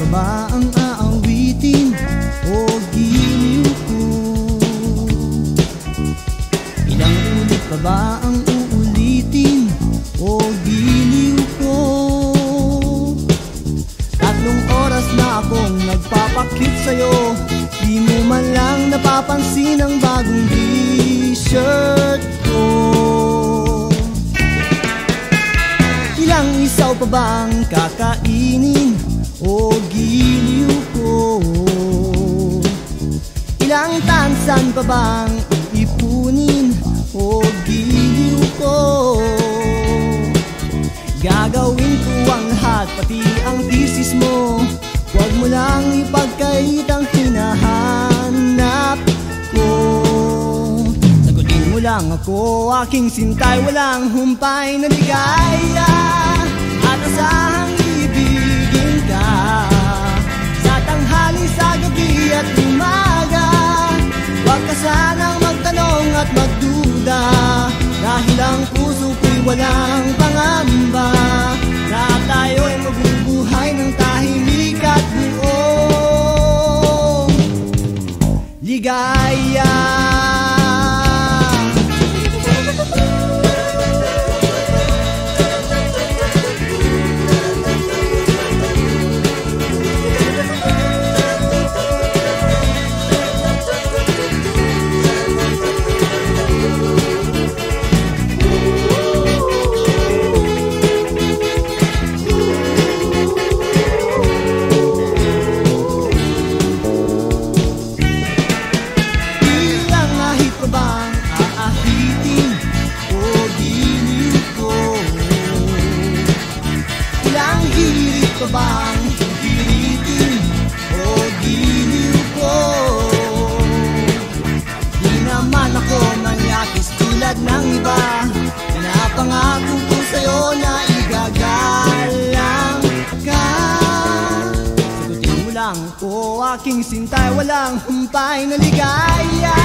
pa ba ang aawitin o giliw ko? Ilang ulit pa ba ang uulitin o giliw ko? 3 oras na akong nagpapakit sa'yo, di mo man lang napapansin ang bagong t-shirt ko. Ilang isaw pa bang kakainin o giliw ko? Ilang tansan pa bang ipunin o giliw ko? Gagawin ko ang lahat, pati ang thesis mo. Huwag mo lang ipagkait ang hinahanap ko. Sagutin mo lang ako, aking sintay, walang humpay na ligaya. At asahang ibigin ka sa tanghali, sa gabi at umaga. Huwag ka sanang magtanong at magduda, dahil ang puso ko'y walang pangamba, na tayo'y mabubuhay ng tahimik at buong ligaya. Bang pilitin o giliw ko? Di naman ako manyakis tulad ng iba. Pinapangako ko sa'yo na igagalang ka. Sagutin mo lang ko, aking sintay, walang humpay na ligaya.